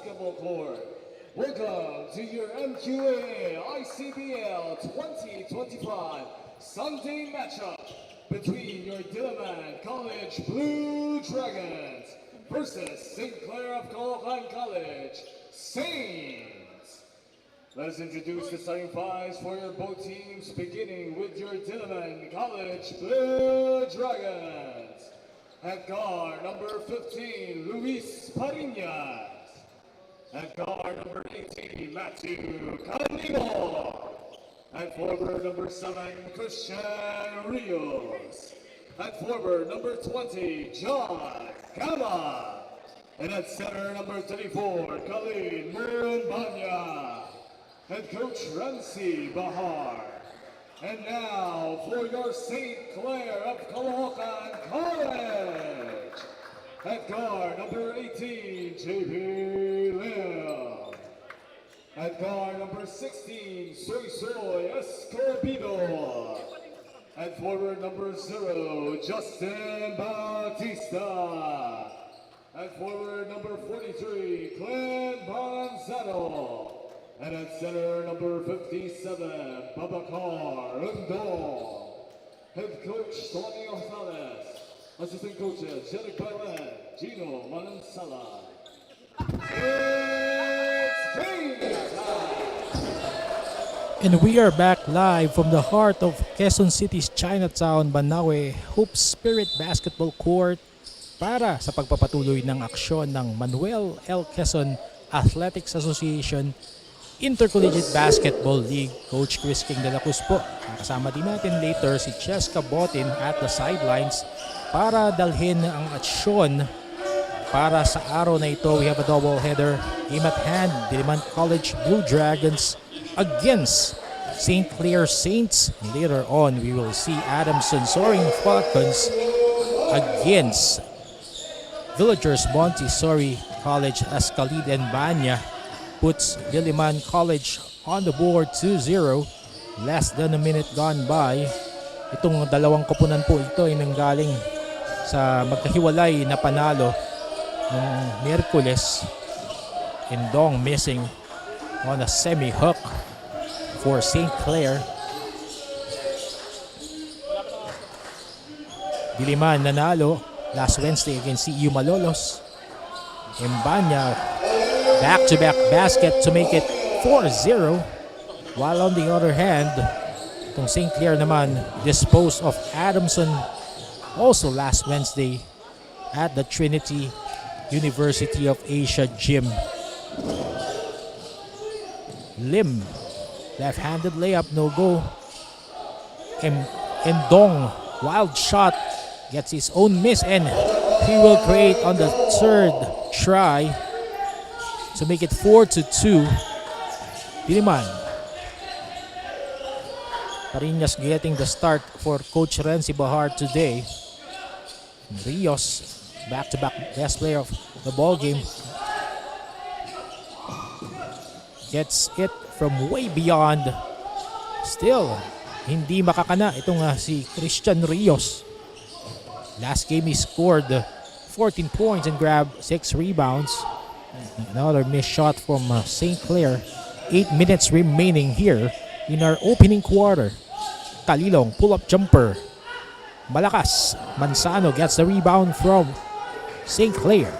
basketball court. Welcome to your Mqaa-Icbl 2025 Sunday matchup between your Diliman College Blue Dragons versus St. Clare of Caloocan College Saints. Let us introduce the starting fives for your both teams, beginning with your Diliman College Blue Dragons. At guard, number 15, Luis Parinas. At guard, number 18, Matthew Caloocan. At forward, number 7, Christian Rios. At forward, number 20, John Gama. And at center, number 34, Khalid Mumbanya. Head coach, Ramsey Bahar. And now for your St. Clare of Caloocan College. At guard, number 18, J.P. Lim. At guard, number 16, Soy Escobedo. At forward, number 0, Justin Bautista. At forward, number 43, Clint Manzano. And at center, number 57, Babacar Undong. Head coach, Tony Gonzalez. Assistant coaches, Jeric Bailan, Gino Manansala. It's game time! And we are back live from the heart of Quezon City's Chinatown, Banawe Hoop Spirit Basketball Court para sa pagpapatuloy ng aksyon ng Manuel L. Quezon Athletics Association Intercollegiate Basketball League. Coach Chris King de la Cruz po. Kasama din natin later si Cheska Botin at the sidelines para dalhin ang aksyon para sa araw na ito. We have a double header game at hand. Diliman College Blue Dragons against St. Clare Saints. Later on, we will see Adamson Soaring Falcons against Villagers Montessori College as Khalid and Banya puts Diliman College on the board 2-0. Less than a minute gone by. Itong dalawang koponan po ito ay nanggaling sa magkahiwalay na panalo ng Miyerkules. Indong missing on a semi-hook for St. Clare. Diliman nanalo last Wednesday against CU Malolos. Mbanya back-to-back basket to make it 4-0. While on the other hand, itong St. Clare naman disposed of Adamson also last Wednesday at the Trinity University of Asia gym. Lim, left-handed layup, no go. Ndong, wild shot, gets his own miss, and he will create on the third try to make it 4-2. Diliman. Parinas getting the start for Coach Renzi Bahar today. Rios, back-to-back best player of the ball game, gets it from way beyond. Still, hindi makakana itong si Christian Rios. Last game he scored 14 points and grabbed 6 rebounds. Another missed shot from St. Clare. 8 minutes remaining here in our opening quarter. Kalilong, pull-up jumper. Malakas. Manzano gets the rebound from St. Clare.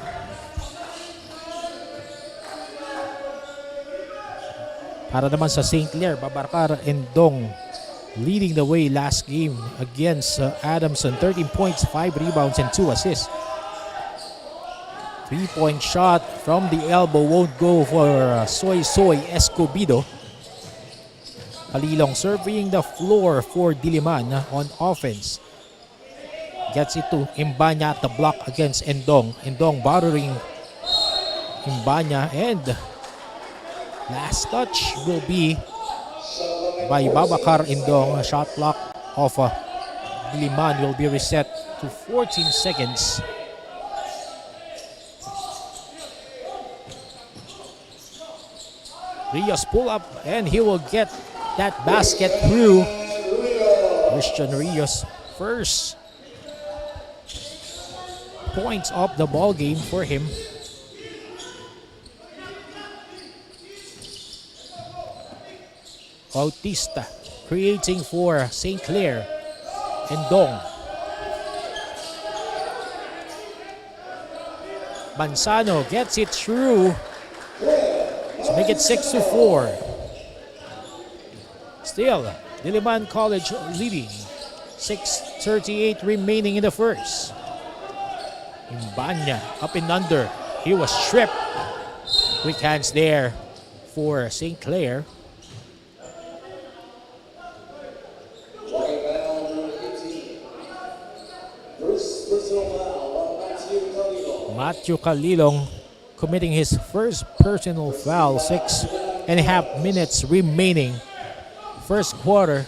Para naman sa St. Clare, Babacar Ndong leading the way last game against Adamson. 13 points, 5 rebounds, and 2 assists. 3-point shot from the elbow won't go for Soy Escobedo. Kalilong surveying the floor for Diliman on offense. Gets it to Mbanya at the block against Ndong. Ndong bothering Mbanya, and last touch will be by Babacar Ndong. A shot clock of Diliman will be reset to 14 seconds. Rios pull up, and he will get that basket through. Christian Rios first points of the ball game for him. Bautista creating for St. Clare. Endong. Manzano gets it through to make it 6-4. Still, Diliman College leading. 6:38 remaining in the first. Imbanya up and under. He was stripped. Quick hands there for St. Clare. Matthew Calilong committing his first personal foul. 6.5 minutes remaining. First quarter.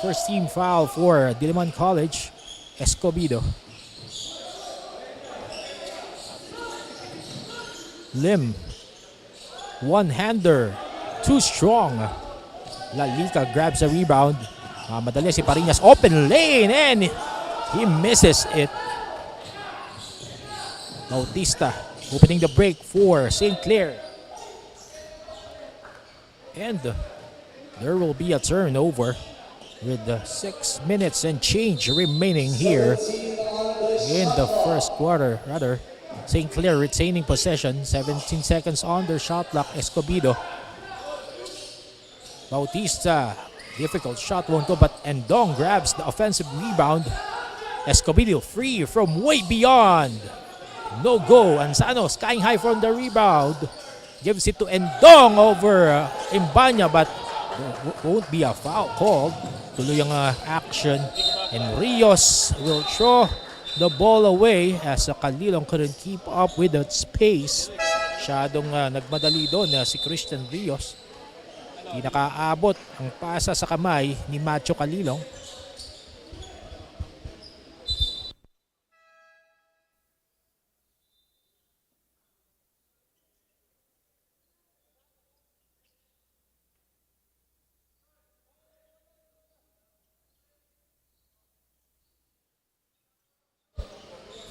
First team foul for Diliman College. Escobedo. Lim. One-hander. Too strong. Lalica grabs a rebound. Madali si Parinas. Open lane and he misses it. Bautista opening the break for St. Clare. And there will be a turnover with 6 minutes and change remaining here in the first quarter. Rather, St. Clare retaining possession. 17 seconds on their shot clock. Escobedo. Bautista. Difficult shot, won't go, but Endong grabs the offensive rebound. Escobedo free from way beyond. No go. Anzano skying high from the rebound. Gives it to Endong over Imbanya, but won't be a foul called. Tuloy ang action. And Rios will throw the ball away as Calilong couldn't keep up with that space. Masyadong nagmadali doon si Christian Rios. Di nakaabot ang pasa sa kamay ni Macho Calilong.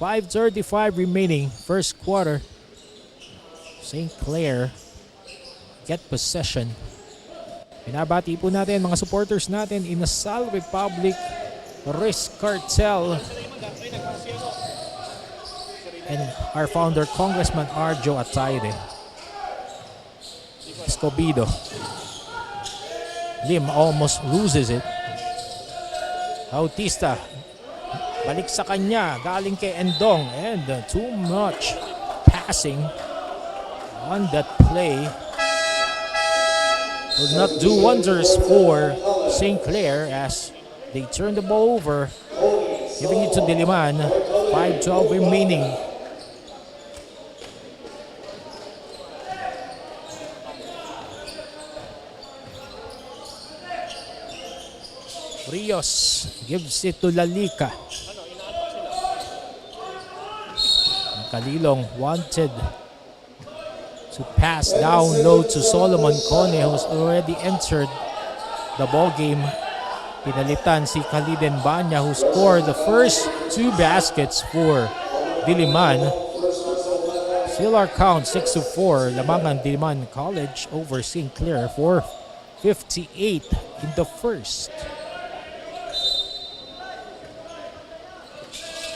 .5:35 remaining, first quarter. St. Clare get possession. Binabati po natin mga supporters natin in Nasal Republic, Risk Cartel, and our founder Congressman Arjo Atayde. Escobedo. Lim almost loses it. Bautista. Balik sa kanya, galing kay Endong, and too much passing on that play. Will not do wonders for St. Clare as they turn the ball over, giving it to Diliman. 5:12 remaining. Rios gives it to Lalica. Calilong wanted to pass down low to Solomon Cone, who's already entered the ball game. Pinalitan si Khaliden Banya, who scored the first 2 baskets for Diliman. Still our count 6-4. Lamangan Diliman College over St. Clare for 58 in the first.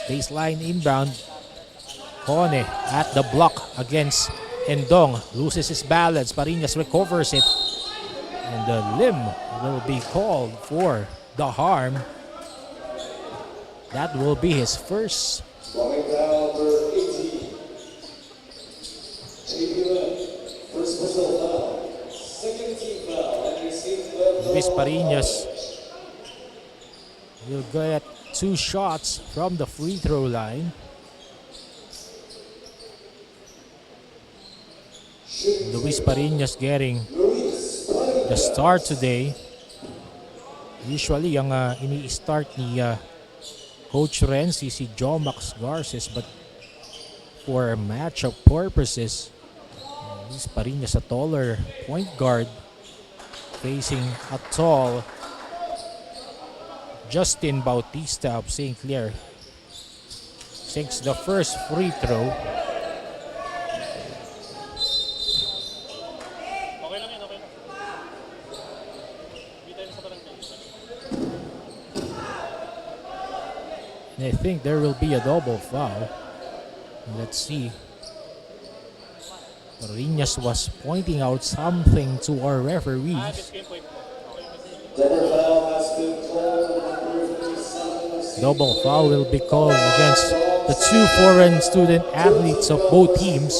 Baseline inbound. Cone at the block against Endong. Loses his balance. Parinas recovers it. And the Lim will be called for the harm. That will be his first. Luis Parinas will get 2 shots from the free throw line. Luis Parinas getting the start today. Usually ang ini-start ni Coach Renzi si Jomax Garces, but for matchup purposes, Luis Parinas, a taller point guard, facing a tall Justin Bautista of St. Clare. Sinks the first free throw. And I think there will be a double foul. Let's see. Riñas was pointing out something to our referees. Double foul has been called. Number 57. Double foul will be called against the two foreign student athletes of both teams,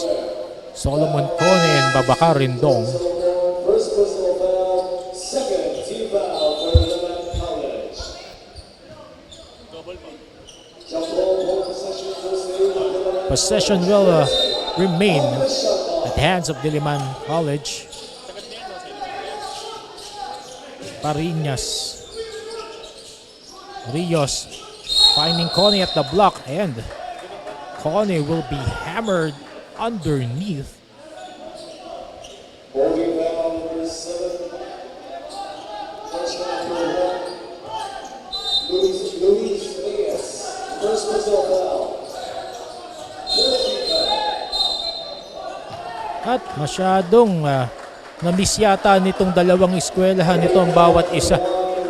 Solomon Cone and Babacar Rindong. First personal foul, second team foul for Diliman College. Jump ball possession first aid of Diliman. Possession will remain at the hands of Diliman College. Pariñas. Rios finding Cone at the block, and Cone will be hammered underneath. Holding foul number 7. Freshman number 1. Luis Reyes. First personal foul. At masyadong na-miss yata nitong dalawang eskwelahan nito ang bawat isa.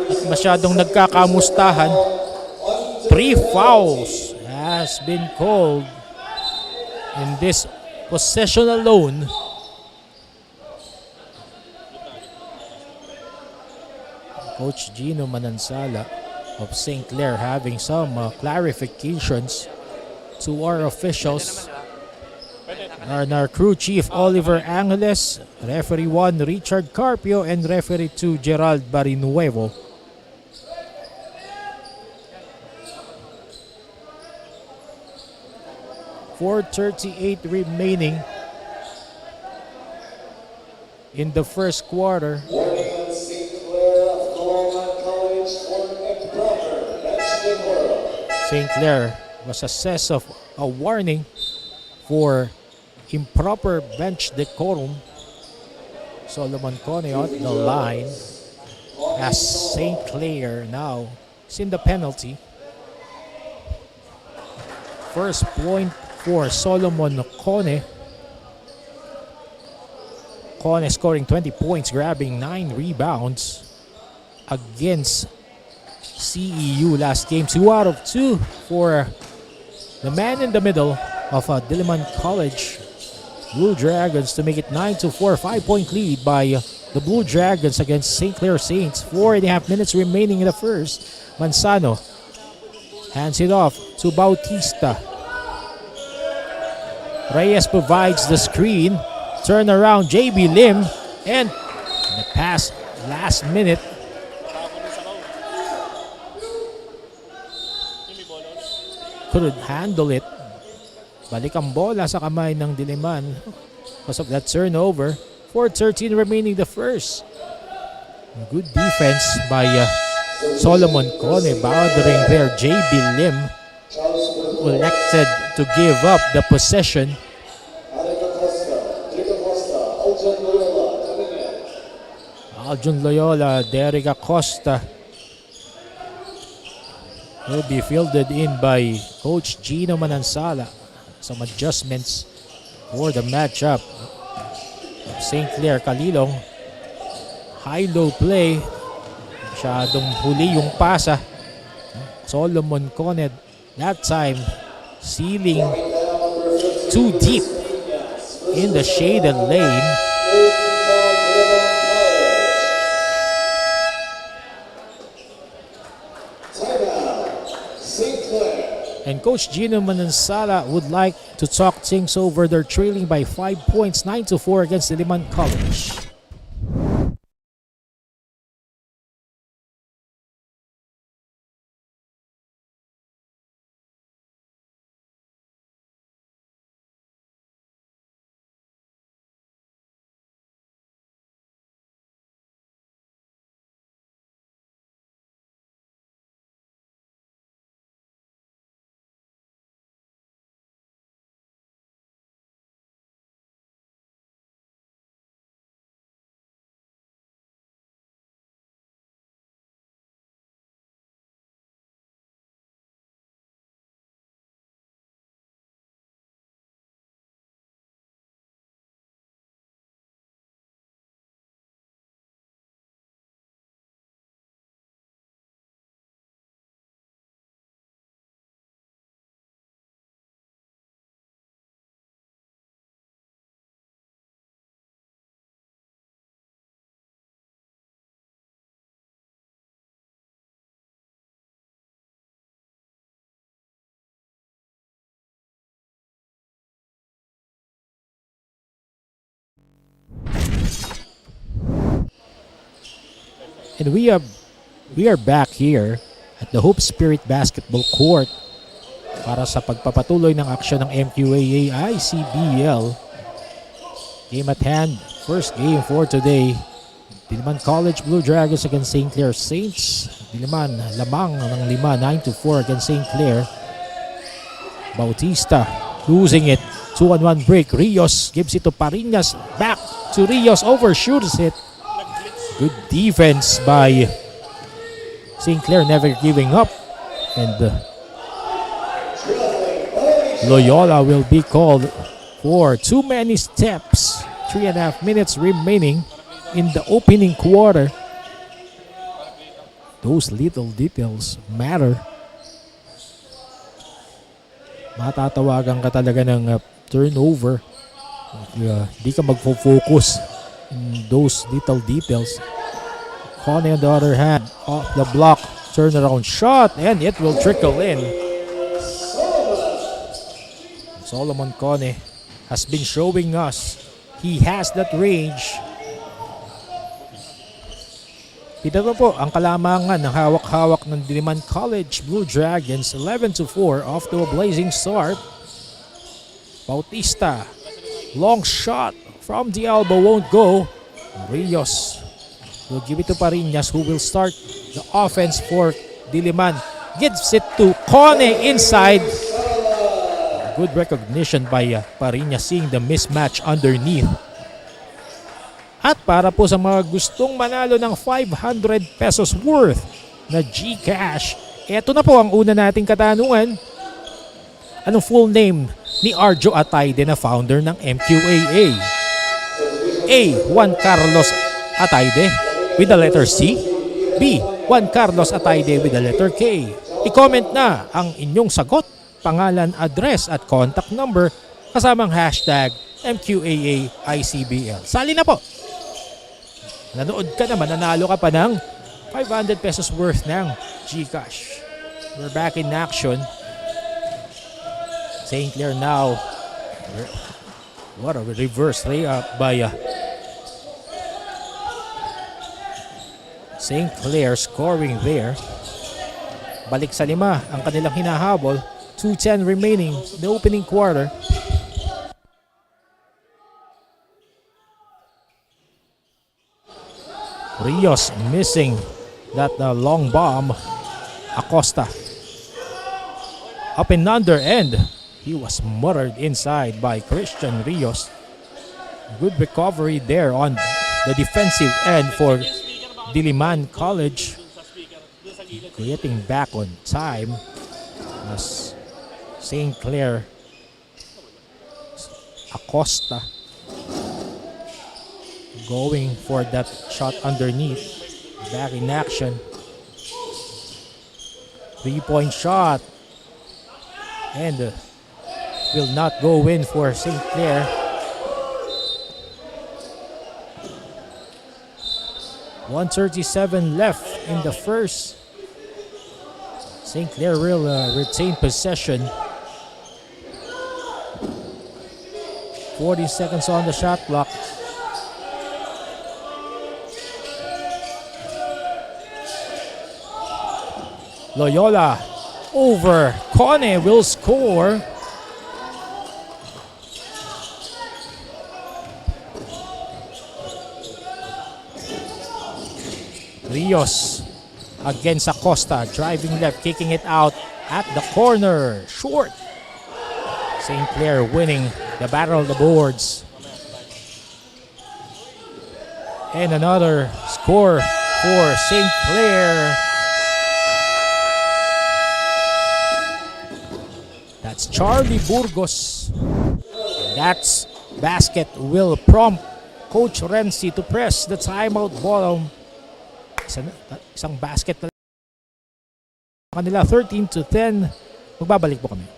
At masyadong nagkakamustahan. 3 fouls has been called in this possession alone. Coach Gino Manansala of St. Clare having some clarifications to our officials. And our crew chief Oliver Angeles, referee 1 Richard Carpio, and referee 2 Gerald Barinuevo. .438 remaining in the first quarter. Warning on St. Clare of Caloocan College for improper bench decorum. St. Clare was assessed of a warning for improper bench decorum. Solomon Cone on the line as St. Clare now is in the penalty. First point for Solomon Cone. Cone scoring 20 points, grabbing 9 rebounds against CEU last game. 2 out of 2 for the man in the middle of Diliman College. Blue Dragons to make it 9-4. 5-point lead by the Blue Dragons against St. Clair Saints. 4.5 minutes remaining in the first. Manzano hands it off to Bautista. Reyes provides the screen. Turn around JB Lim, and the pass last minute. Couldn't handle it. Balik ang bola sa kamay ng Diliman because of that turnover. 4:13 remaining the first. Good defense by Solomon Cone, bothering there. JB Lim elected to give up the possession. Aljon Loyola, Derek Acosta will be fielded in by Coach Gino Manansala. Some adjustments for the matchup. St. Clair Kalilong. High-low play. Masyadong huli yung pasa. Solomon Cone that time sealing too deep in the shaded lane. And Coach Gino Manansala would like to talk things over. They're trailing by 5 points, 9-4 against Diliman College. And we are back here at the Hope Spirit Basketball Court para sa pagpapatuloy ng aksyon ng Mqaa-Icbl. Game at hand, first game for today. Diliman College Blue Dragons against St. Clair Saints. Diliman lamang ng 5, 9-4 against St. Clair. Bautista losing it. 2-on-1 break. Rios gives it to Parinas. Back to Rios. Overshoots it. Good defense by St. Clair, never giving up. And Loyola will be called for too many steps. 3.5 minutes remaining in the opening quarter. Those little details matter. Matatawagan ka talaga ng turnover. Di ka magfo-focus in those little details. Connie on the other hand, off the block, turnaround shot, and it will trickle in. Solomon Connie has been showing us he has that range. Ito po ang kalamangan ng hawak-hawak ng Diliman College Blue Dragons. 11-4 off to a blazing start. Bautista, long shot from the elbow, won't go. Rios will give it to Parinas, who will start the offense for Diliman. Gives it to Connie inside. Good recognition by Parinas, seeing the mismatch underneath. At para po sa mga gustong manalo ng 500 pesos worth na GCash, eto na po ang una nating katanungan. Anong full name ni Arjo Atayde na founder ng Mqaa? A. Juan Carlos Atayde with the letter C. B. Juan Carlos Atayde with the letter K. I-comment na ang inyong sagot, pangalan, address at contact number kasamang hashtag Mqaa-Icbl. Sali na po! Nanood ka na, mananalo ka pa ng 500 pesos worth ng GCash. We're back in action. St. Clair now. What a reverse layup by St. Clair scoring there. Balik sa 5 ang kanilang hinahabol. 2:10 remaining in the opening quarter. Rios missing that long bomb. Acosta up and under, and he was murdered inside by Christian Rios. Good recovery there on the defensive end for Diliman College. Getting back on time as St. Clair. Acosta going for that shot underneath. Back in action. 3-point shot. And will not go in for St. Clair. 1:37 left in the first. St. Clair will retain possession. 40 seconds on the shot clock. Loyola over. Connie will score. Rios against Acosta, driving left, kicking it out at the corner. Short. St. Clair winning the battle of the boards. And another score for St. Clair. That's Charlie Burgos. That's basket will prompt Coach Renzi to press the timeout bottom. Isang basket na kanila, 13-10. Magbabalik po kami.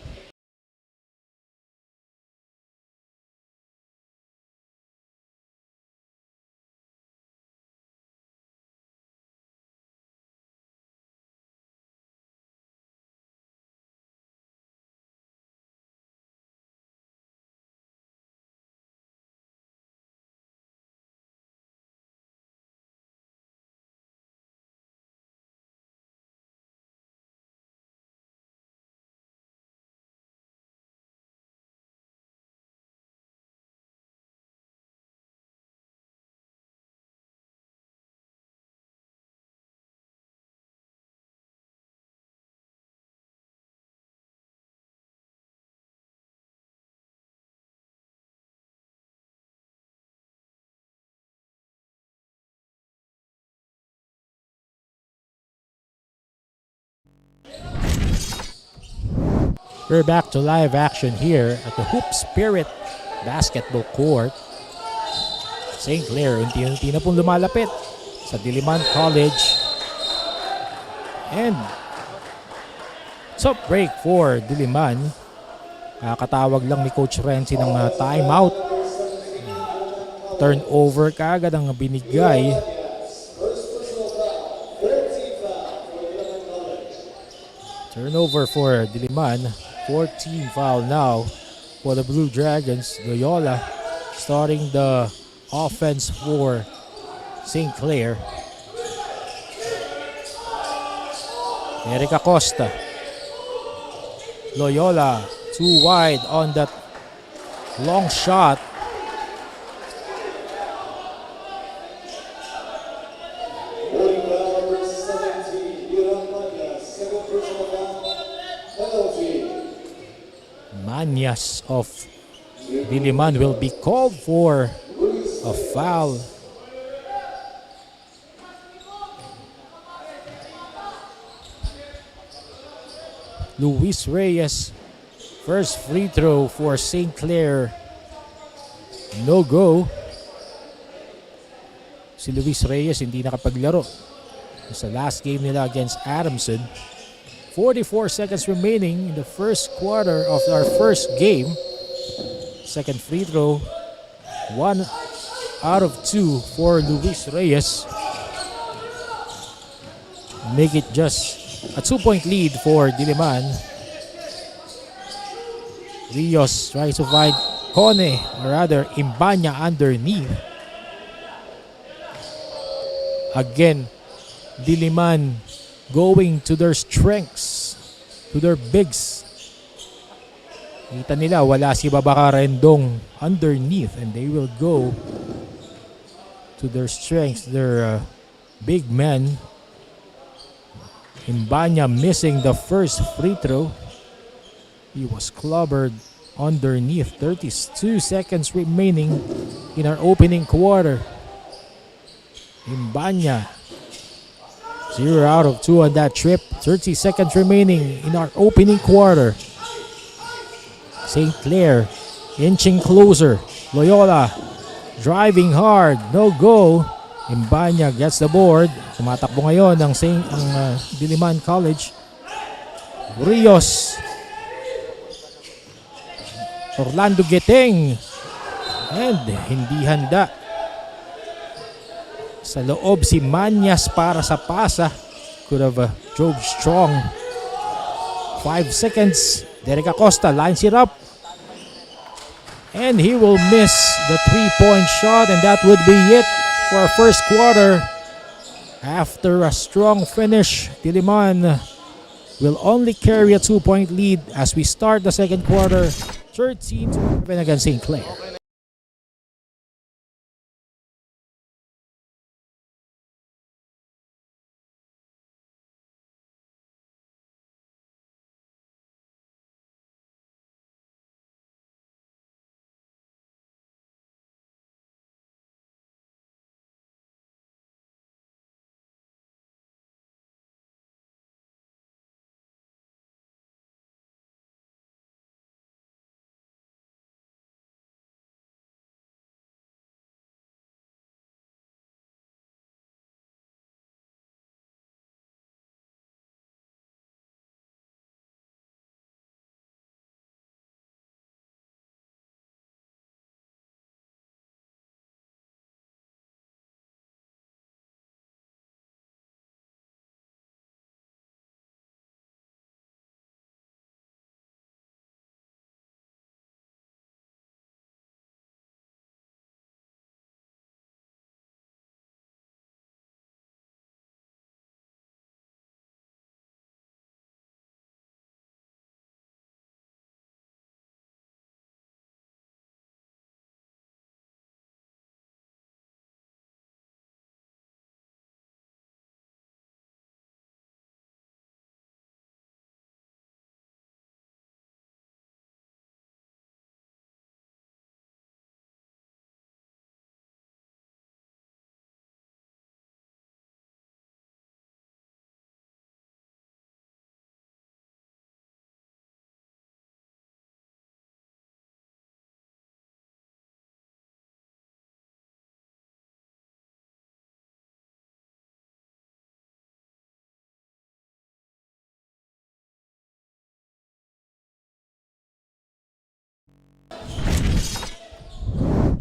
We're back to live action here at the Hoop Spirit Basketball Court. St. Clare, unti-unti na pong lumalapit sa Diliman College. And top break for Diliman. Katawag lang ni Coach Renzi ng timeout. Turnover kaagad ang binigay. Turnover for Diliman. 14 foul now for the Blue Dragons. Loyola starting the offense for St. Clare. Eric Acosta. Loyola too wide on that long shot. Manyas of Diliman will be called for a foul. Luis Reyes, first free throw for St. Clare. No go. Si Luis Reyes hindi nakapaglaro sa last game nila against Adamson. 44 seconds remaining in the first quarter of our first game. Second free throw. 1 out of 2 for Luis Reyes. Make it just a 2-point lead for Diliman. Rios tries to find Cone, or rather Imbanya underneath. Again, Diliman going to their strengths, to their bigs. Kita nila wala si Babaka Rendong underneath and they will go to their strengths, their big men. Imbanya missing the first free throw. He was clobbered underneath. 32 seconds remaining in our opening quarter. Imbanya 0 out of 2 on that trip. 30 seconds remaining in our opening quarter. St. Clare inching closer. Loyola driving hard. No go. Imbanya gets the board. Tumatakbo ngayon ang Diliman College. Rios. Orlando Geteng. And hindi handa sa loob si Manyas para sa pasa. Could have drove strong. 5 seconds. Derek Acosta lines it up. And he will miss the 3-point shot. And that would be it for our first quarter. After a strong finish, Diliman will only carry a 2-point lead as we start the second quarter. 13-11 against St. Clare.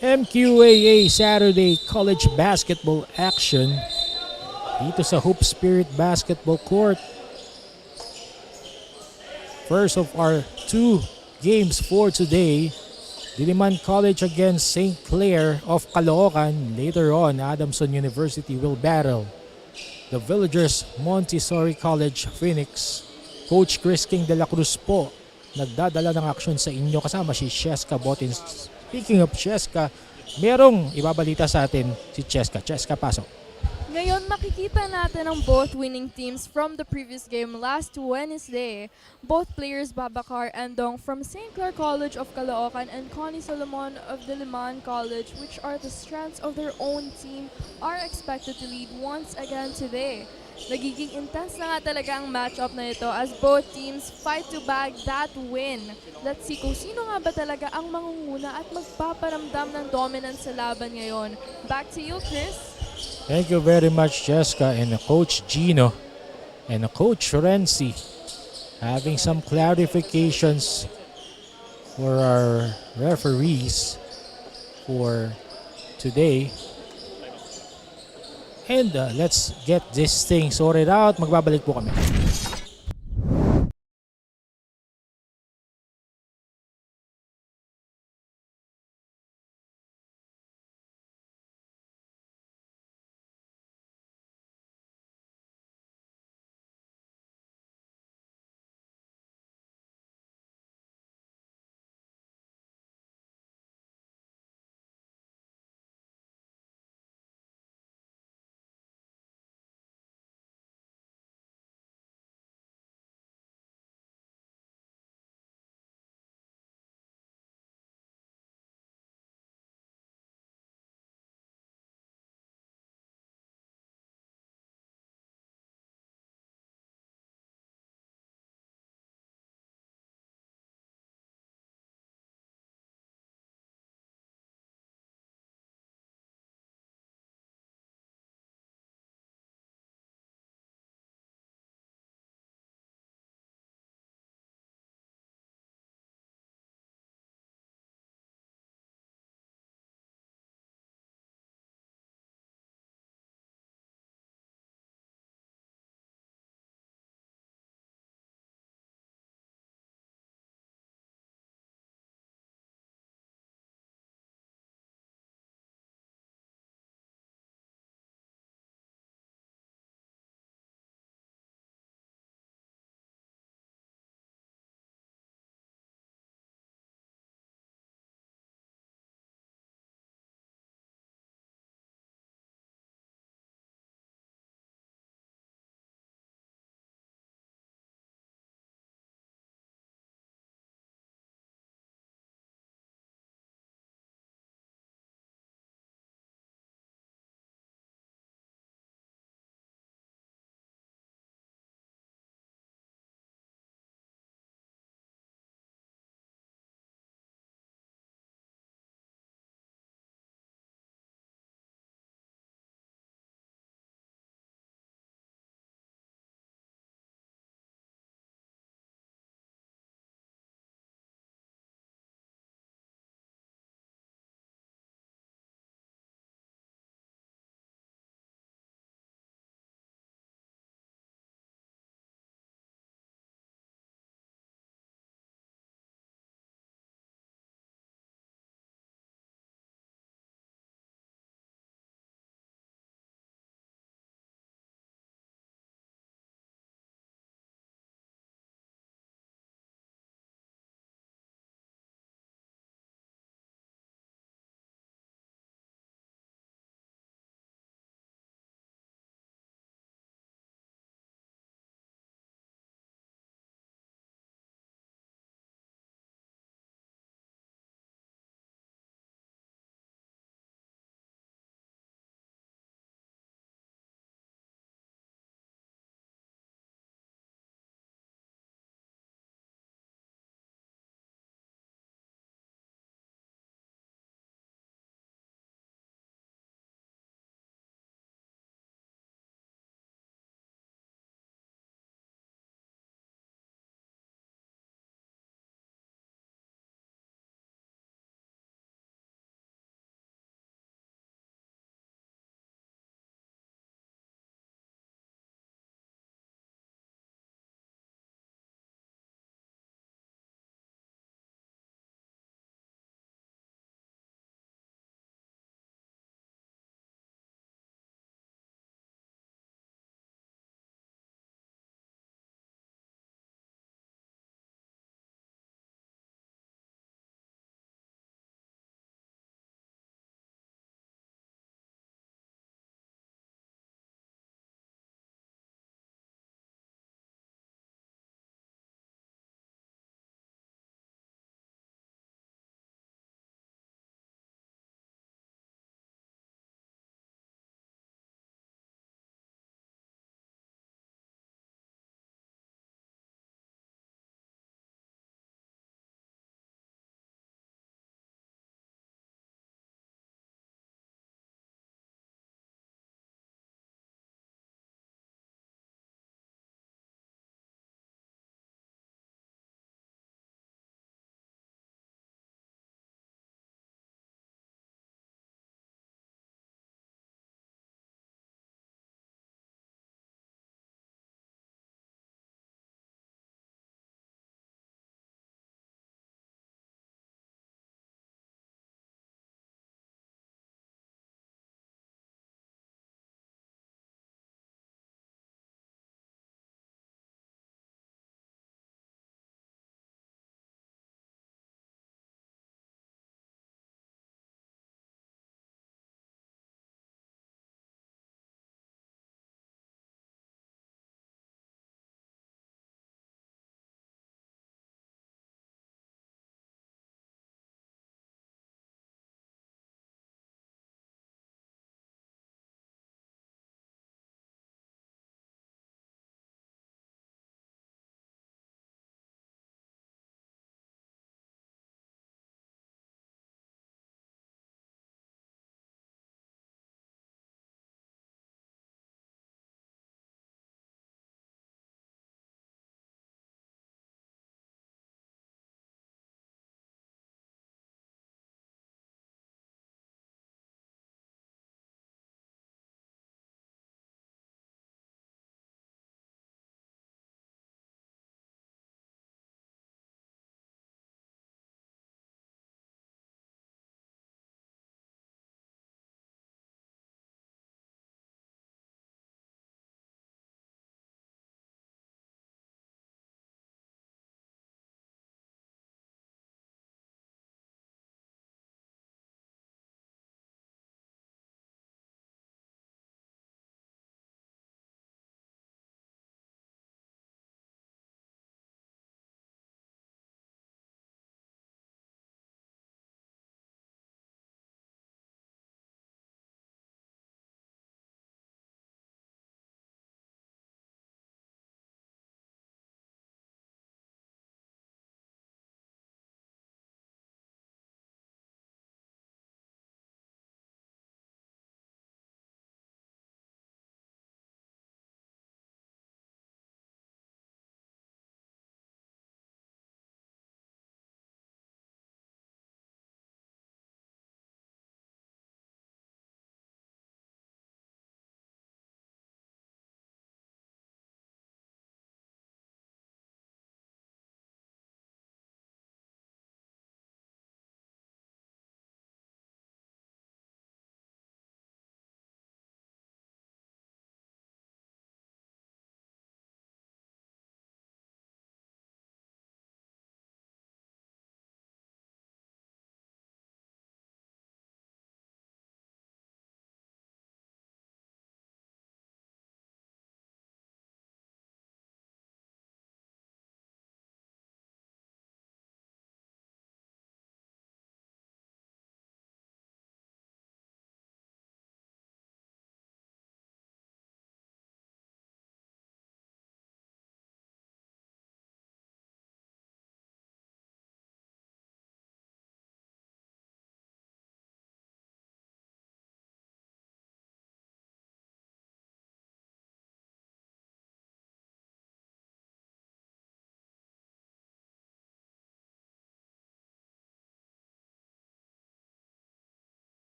MQAA Saturday College Basketball action dito sa Hoop Spirit Basketball Court. First of our two games for today, Diliman College against St. Clare of Caloocan. Later on, Adamson University will battle the Villagers Montessori College Phoenix. Coach Chris King de la Cruz po nagdadala ng aksyon sa inyo kasama si Cheska Botin. Speaking of Cheska, merong ibabalita sa atin si Cheska. Cheska, pasok. Ngayon, makikita natin ang both winning teams from the previous game last Wednesday. Both players Babacar and Dong from St. Clair College of Caloocan and Connie Solomon of Diliman College, which are the strands of their own team, are expected to lead once again today. Nagiging intense na nga talaga ang matchup na ito as both teams fight to bag that win. Let's see kung sino nga ba talaga ang mangunguna at magpaparamdam ng dominance sa laban ngayon. Back to you, Chris. Thank you very much, Jessica, and Coach Gino and Coach Renzi having some clarifications for our referees for today. And let's get this thing sorted out. Magbabalik po kami.